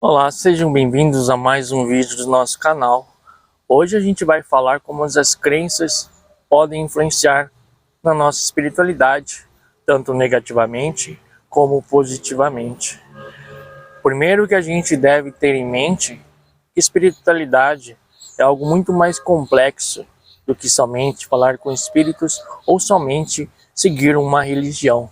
Olá, sejam bem-vindos a mais um vídeo do nosso canal. Hoje a gente vai falar como as crenças podem influenciar na nossa espiritualidade, tanto negativamente como positivamente. Primeiro que a gente deve ter em mente que espiritualidade é algo muito mais complexo do que somente falar com espíritos ou somente seguir uma religião.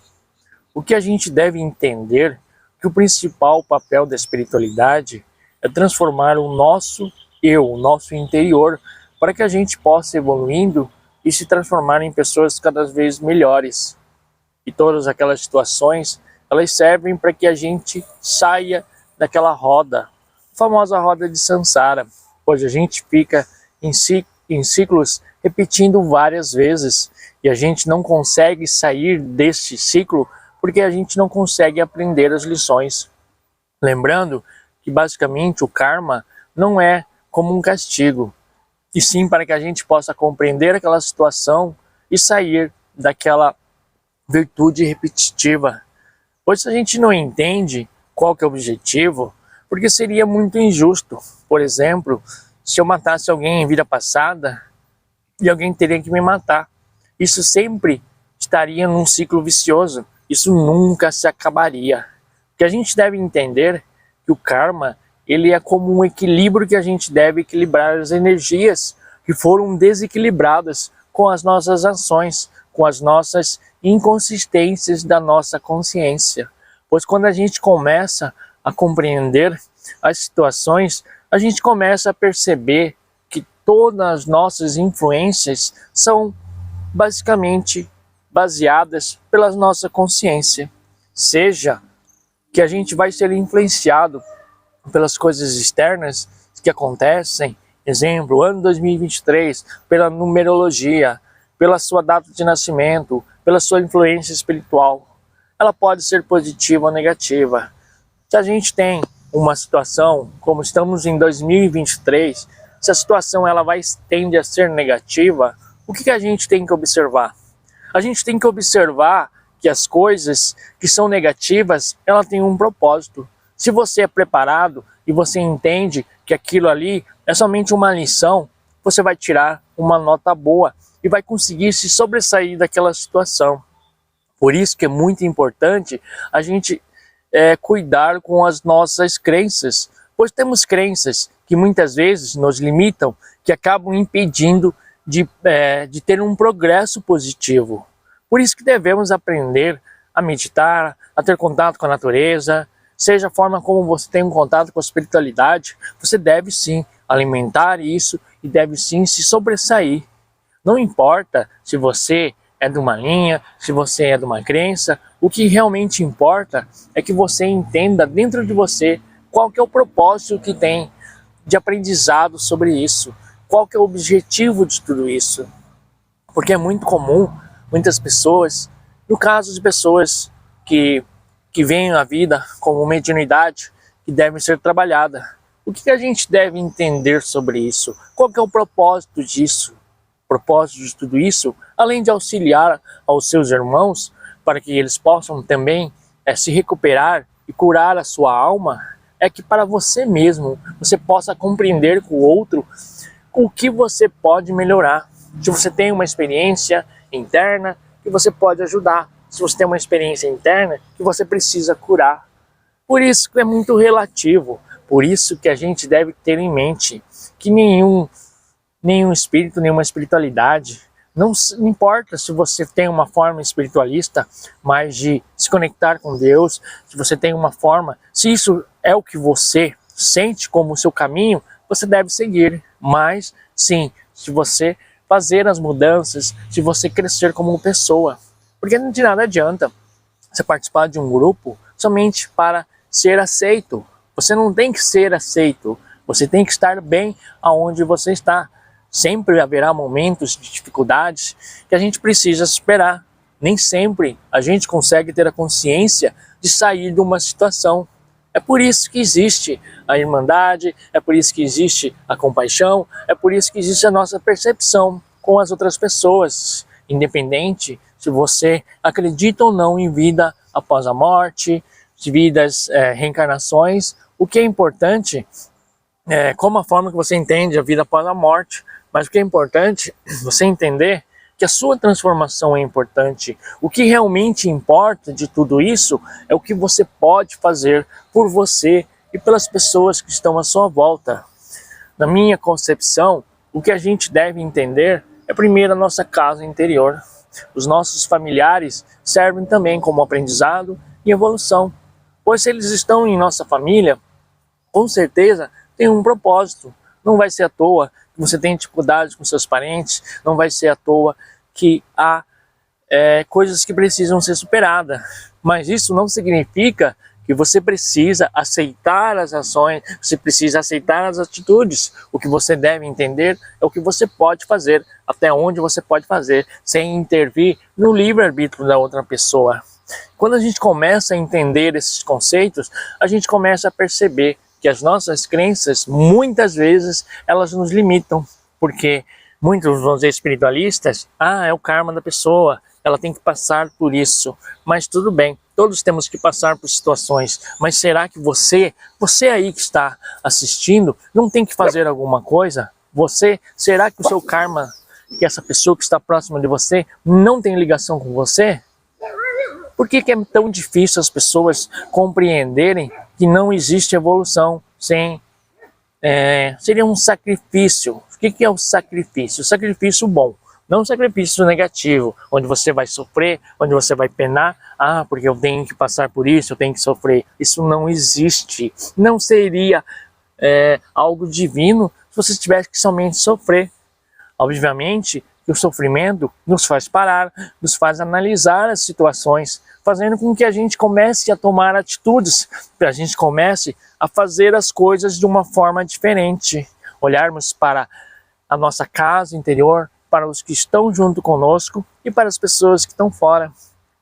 O que a gente deve entender que o principal papel da espiritualidade é transformar o nosso eu, o nosso interior, para que a gente possa evoluindo e se transformar em pessoas cada vez melhores. E todas aquelas situações, elas servem para que a gente saia daquela roda, a famosa roda de Sansara, pois a gente fica em ciclos repetindo várias vezes e a gente não consegue sair deste ciclo porque a gente não consegue aprender as lições. Lembrando que basicamente o karma não é como um castigo, e sim para que a gente possa compreender aquela situação e sair daquela virtude repetitiva. Pois se a gente não entende qual que é o objetivo, porque seria muito injusto. Por exemplo, se eu matasse alguém em vida passada e alguém teria que me matar, isso sempre estaria num ciclo vicioso. Isso nunca se acabaria. Porque a gente deve entender que o karma, ele é como um equilíbrio que a gente deve equilibrar as energias que foram desequilibradas com as nossas ações, com as nossas inconsistências da nossa consciência. Pois quando a gente começa a compreender as situações, a gente começa a perceber que todas as nossas influências são basicamente baseadas pela nossa consciência, seja que a gente vai ser influenciado pelas coisas externas que acontecem, exemplo, ano 2023, pela numerologia, pela sua data de nascimento, pela sua influência espiritual. Ela pode ser positiva ou negativa. Se a gente tem uma situação, como estamos em 2023, se a situação tende a ser negativa, o que a gente tem que observar? A gente tem que observar que as coisas que são negativas, ela tem um propósito. Se você é preparado e você entende que aquilo ali é somente uma lição, você vai tirar uma nota boa e vai conseguir se sobressair daquela situação. Por isso que é muito importante a gente cuidar com as nossas crenças, pois temos crenças que muitas vezes nos limitam, que acabam impedindo de ter um progresso positivo. Por isso que devemos aprender a meditar, a ter contato com a natureza, seja a forma como você tem um contato com a espiritualidade, você deve sim alimentar isso e deve sim se sobressair. Não importa se você é de uma linha, se você é de uma crença, o que realmente importa é que você entenda dentro de você qual que é o propósito que tem de aprendizado sobre isso. Qual que é o objetivo de tudo isso? Porque é muito comum, muitas pessoas, no caso de pessoas que veem a vida como mediunidade, que deve ser trabalhada. O que a gente deve entender sobre isso? Qual que é o propósito disso? O propósito de tudo isso, além de auxiliar aos seus irmãos, para que eles possam também se recuperar e curar a sua alma, é que para você mesmo, você possa compreender com o outro o que você pode melhorar. Se você tem uma experiência interna, que você pode ajudar. Se você tem uma experiência interna, que você precisa curar. Por isso que é muito relativo. Por isso que a gente deve ter em mente que nenhum espírito, nenhuma espiritualidade, não importa se você tem uma forma espiritualista, mas de se conectar com Deus, se você tem uma forma, se isso é o que você sente como o seu caminho, você deve seguir. Mas, sim, se você fazer as mudanças, se você crescer como pessoa. Porque de nada adianta você participar de um grupo somente para ser aceito. Você não tem que ser aceito, você tem que estar bem aonde você está. Sempre haverá momentos de dificuldades que a gente precisa superar. Nem sempre a gente consegue ter a consciência de sair de uma situação. É por isso que existe a irmandade, é por isso que existe a compaixão, é por isso que existe a nossa percepção com as outras pessoas, independente se você acredita ou não em vida após a morte, de vidas, reencarnações. O que é importante como a forma que você entende a vida após a morte, mas o que é importante você entender que a sua transformação é importante. O que realmente importa de tudo isso é o que você pode fazer por você e pelas pessoas que estão à sua volta. Na minha concepção, o que a gente deve entender é primeiro a nossa casa interior. Os nossos familiares servem também como aprendizado e evolução, pois se eles estão em nossa família, com certeza tem um propósito. Não vai ser à toa que você tem dificuldades com seus parentes, não vai ser à toa que há coisas que precisam ser superadas. Mas isso não significa que você precisa aceitar as ações, você precisa aceitar as atitudes. O que você deve entender é o que você pode fazer, até onde você pode fazer, sem intervir no livre-arbítrio da outra pessoa. Quando a gente começa a entender esses conceitos, a gente começa a perceber que as nossas crenças, muitas vezes, elas nos limitam, porque muitos, vamos dizer, espiritualistas, é o karma da pessoa, ela tem que passar por isso. Mas tudo bem, todos temos que passar por situações, mas será que você aí que está assistindo, não tem que fazer alguma coisa? Será que o seu karma, que essa pessoa que está próxima de você, não tem ligação com você? Por que é tão difícil as pessoas compreenderem que não existe evolução sem... seria um sacrifício. O que é o sacrifício? O sacrifício bom, não um sacrifício negativo, onde você vai sofrer, onde você vai penar. Porque eu tenho que passar por isso, eu tenho que sofrer. Isso não existe. Não seria algo divino se você tivesse que somente sofrer. Obviamente que o sofrimento nos faz parar, nos faz analisar as situações, fazendo com que a gente comece a tomar atitudes, que a gente comece a fazer as coisas de uma forma diferente. Olharmos para a nossa casa interior, para os que estão junto conosco e para as pessoas que estão fora.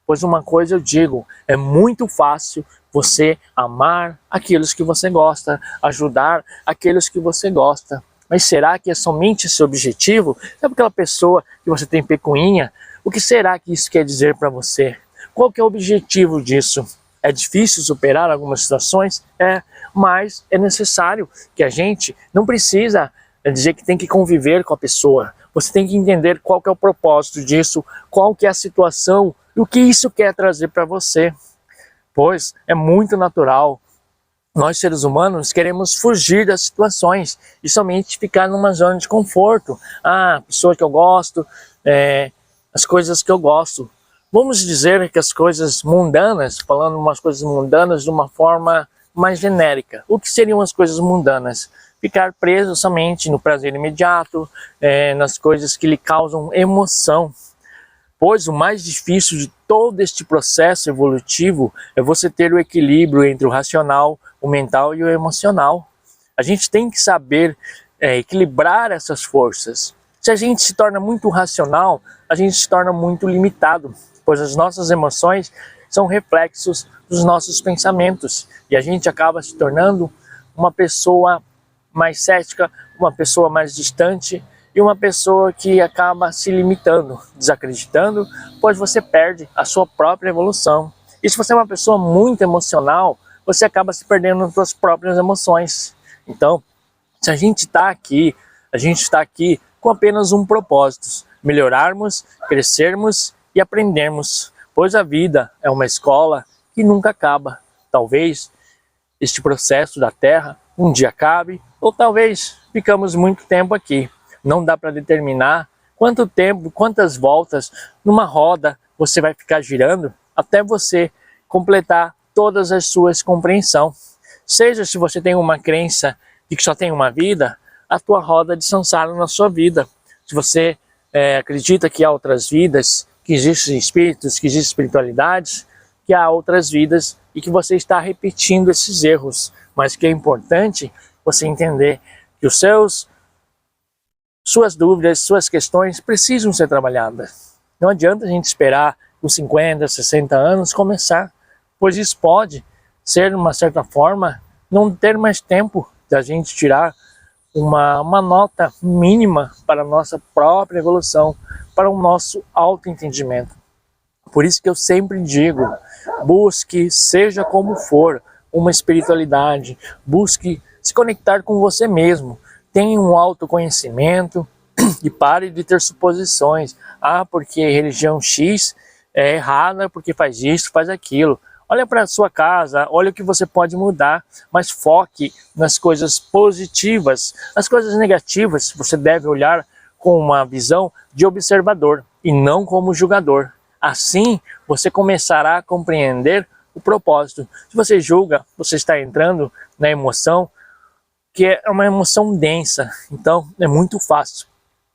Pois uma coisa eu digo, é muito fácil você amar aqueles que você gosta, ajudar aqueles que você gosta. Mas será que é somente esse objetivo? Sabe aquela pessoa que você tem picuinha? O que será que isso quer dizer para você? Qual que é o objetivo disso? É difícil superar algumas situações? Mas é necessário que a gente não precisa dizer que tem que conviver com a pessoa. Você tem que entender qual que é o propósito disso, qual que é a situação e o que isso quer trazer para você. Pois é muito natural. Nós, seres humanos, queremos fugir das situações e somente ficar numa zona de conforto. A pessoa que eu gosto, as coisas que eu gosto. Vamos dizer que as coisas mundanas, falando umas coisas mundanas de uma forma mais genérica. O que seriam as coisas mundanas? Ficar preso somente no prazer imediato, nas coisas que lhe causam emoção. Pois o mais difícil de todo este processo evolutivo é você ter o equilíbrio entre o racional, o mental e o emocional. A gente tem que saber equilibrar essas forças. Se a gente se torna muito racional, a gente se torna muito limitado, pois as nossas emoções são reflexos dos nossos pensamentos e a gente acaba se tornando uma pessoa mais cética, uma pessoa mais distante, e uma pessoa que acaba se limitando, desacreditando, pois você perde a sua própria evolução. E se você é uma pessoa muito emocional, você acaba se perdendo nas suas próprias emoções. Então, se a gente está aqui com apenas um propósito: melhorarmos, crescermos e aprendermos, pois a vida é uma escola que nunca acaba. Talvez este processo da Terra um dia acabe, ou talvez ficamos muito tempo aqui. Não dá para determinar quanto tempo, quantas voltas numa roda você vai ficar girando até você completar todas as suas compreensões. Seja se você tem uma crença de que só tem uma vida, a tua roda de samsara na sua vida. Se você acredita que há outras vidas, que existem espíritos, que existem espiritualidades, que há outras vidas e que você está repetindo esses erros. Mas que é importante você entender que suas dúvidas, suas questões precisam ser trabalhadas. Não adianta a gente esperar com 50, 60 anos começar, pois isso pode ser, de uma certa forma, não ter mais tempo da gente tirar uma nota mínima para a nossa própria evolução, para o nosso autoentendimento. Por isso que eu sempre digo, busque, seja como for, uma espiritualidade, busque se conectar com você mesmo, tenha um autoconhecimento e pare de ter suposições. Ah, porque religião X é errada, porque faz isso, faz aquilo. Olha para a sua casa, olha o que você pode mudar, mas foque nas coisas positivas. As coisas negativas você deve olhar com uma visão de observador e não como julgador. Assim, você começará a compreender o propósito. Se você julga, você está entrando na emoção, que é uma emoção densa. Então, é muito fácil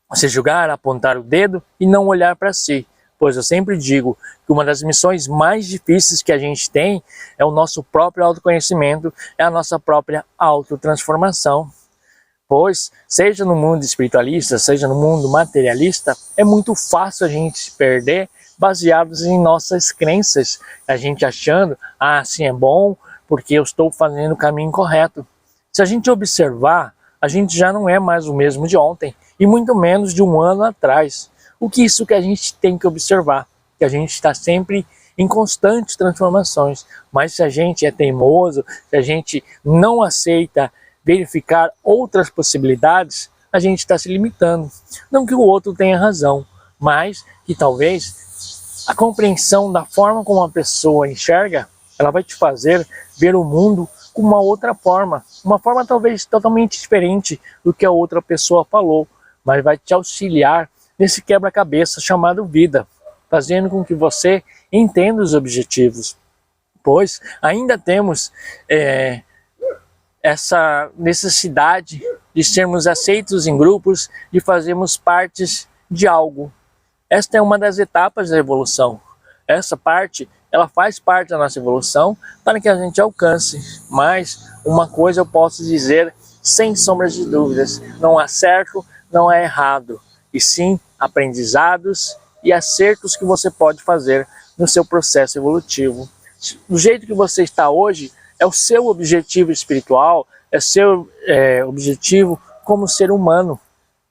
você julgar, apontar o dedo e não olhar para si. Pois eu sempre digo que uma das missões mais difíceis que a gente tem é o nosso próprio autoconhecimento, é a nossa própria autotransformação. Pois, seja no mundo espiritualista, seja no mundo materialista, é muito fácil a gente se perder baseados em nossas crenças, a gente achando, ah, assim é bom porque eu estou fazendo o caminho correto. Se a gente observar, a gente já não é mais o mesmo de ontem, e muito menos de um ano atrás. O que isso que a gente tem que observar? Que a gente está sempre em constantes transformações, mas se a gente é teimoso, se a gente não aceita verificar outras possibilidades, a gente está se limitando. Não que o outro tenha razão, mas que talvez a compreensão da forma como a pessoa enxerga, ela vai te fazer ver o mundo com uma outra forma, uma forma talvez totalmente diferente do que a outra pessoa falou, mas vai te auxiliar nesse quebra-cabeça chamado vida, fazendo com que você entenda os objetivos, pois ainda temos essa necessidade de sermos aceitos em grupos, de fazermos partes de algo. Esta é uma das etapas da evolução. Essa parte, ela faz parte da nossa evolução para que a gente alcance. Mas uma coisa eu posso dizer sem sombras de dúvidas, não há certo, não há errado, e sim aprendizados e acertos que você pode fazer no seu processo evolutivo. Do jeito que você está hoje, é o seu objetivo espiritual, é o seu objetivo como ser humano,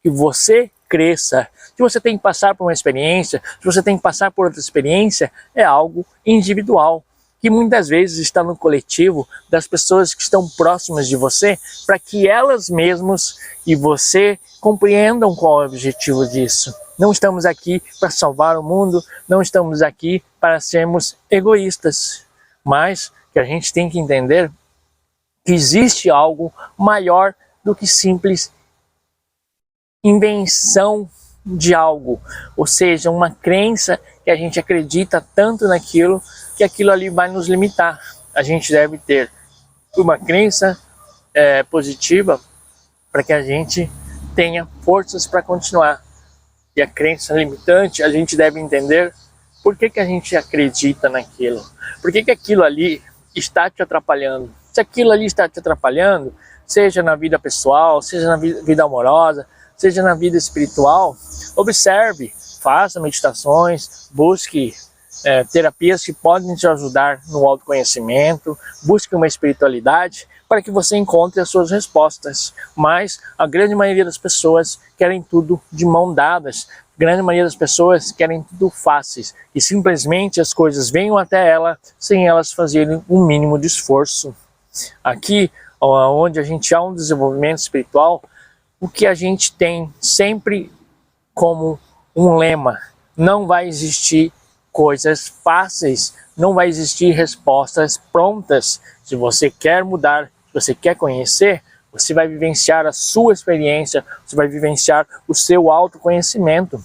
que você cresça. Se você tem que passar por uma experiência, se você tem que passar por outra experiência, é algo individual, que muitas vezes está no coletivo das pessoas que estão próximas de você, para que elas mesmas e você compreendam qual é o objetivo disso. Não estamos aqui para salvar o mundo, não estamos aqui para sermos egoístas, mas que a gente tem que entender que existe algo maior do que simples invenção de algo, ou seja, uma crença que a gente acredita tanto naquilo que aquilo ali vai nos limitar. A gente deve ter uma crença positiva para que a gente tenha forças para continuar. E a crença limitante, a gente deve entender por que a gente acredita naquilo. Por que aquilo ali está te atrapalhando. Se aquilo ali está te atrapalhando, seja na vida pessoal, seja na vida amorosa, seja na vida espiritual, observe, faça meditações, busque terapias que podem te ajudar no autoconhecimento, busque uma espiritualidade para que você encontre as suas respostas. Mas a grande maioria das pessoas querem tudo de mão dadas. A grande maioria das pessoas querem tudo fáceis e simplesmente as coisas venham até ela sem elas fazerem um mínimo de esforço. Aqui, onde a gente há um desenvolvimento espiritual, o que a gente tem sempre como um lema: não vai existir coisas fáceis, não vai existir respostas prontas. Se você quer mudar, se você quer conhecer, você vai vivenciar a sua experiência, você vai vivenciar o seu autoconhecimento.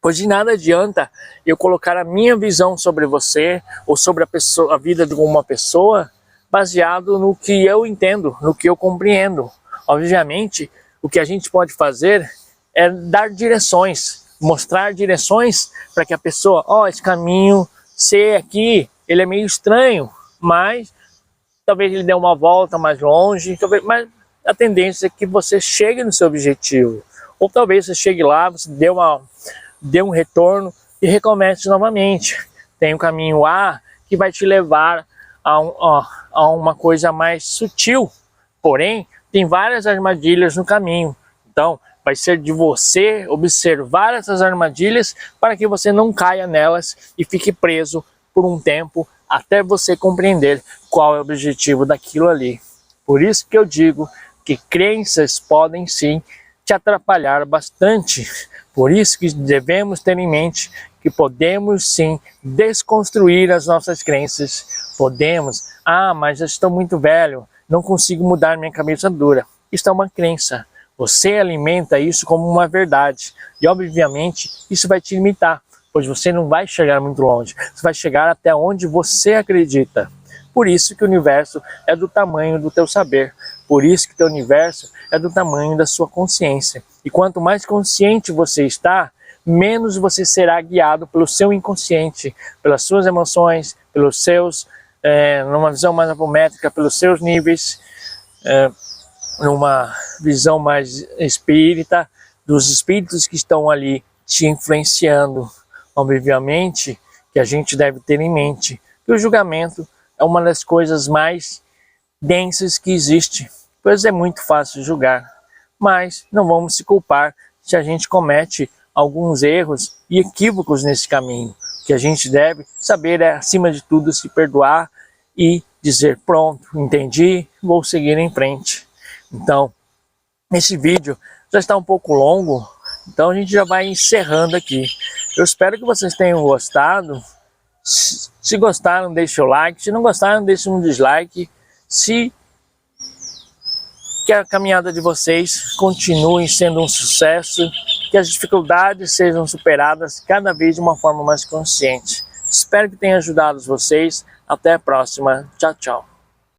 Pois de nada adianta eu colocar a minha visão sobre você ou sobre a vida de uma pessoa baseado no que eu entendo, no que eu compreendo. Obviamente, o que a gente pode fazer é dar direções, mostrar direções para que a pessoa, esse caminho C aqui, ele é meio estranho, mas talvez ele dê uma volta mais longe, mas a tendência é que você chegue no seu objetivo. Ou talvez você chegue lá, você dê um retorno e recomece novamente. Tem o caminho A que vai te levar a uma coisa mais sutil, porém tem várias armadilhas no caminho. Então vai ser de você observar essas armadilhas para que você não caia nelas e fique preso por um tempo até você compreender qual é o objetivo daquilo ali. Por isso que eu digo que crenças podem sim te atrapalhar bastante. Por isso que devemos ter em mente que podemos sim desconstruir as nossas crenças. Podemos, mas eu estou muito velho, não consigo mudar minha cabeça dura. Isso é uma crença. Você alimenta isso como uma verdade. E obviamente isso vai te limitar, pois você não vai chegar muito longe. Você vai chegar até onde você acredita. Por isso que o universo é do tamanho do teu saber. Por isso que o teu universo é do tamanho da sua consciência. E quanto mais consciente você está, menos você será guiado pelo seu inconsciente, pelas suas emoções, pelos seus, numa visão mais apométrica, pelos seus níveis, numa visão mais espírita, dos espíritos que estão ali te influenciando. Obviamente que a gente deve ter em mente que o julgamento é uma das coisas mais densas que existe, pois é muito fácil julgar, mas não vamos se culpar se a gente comete alguns erros e equívocos nesse caminho. O que a gente deve saber é, acima de tudo, se perdoar e dizer: pronto, entendi, vou seguir em frente. Então, esse vídeo já está um pouco longo, então a gente já vai encerrando aqui. Eu espero que vocês tenham gostado. Se gostaram, deixe o like. Se não gostaram, deixe um dislike. Se que a caminhada de vocês continue sendo um sucesso, que as dificuldades sejam superadas cada vez de uma forma mais consciente. Espero que tenha ajudado vocês. Até a próxima. Tchau, tchau.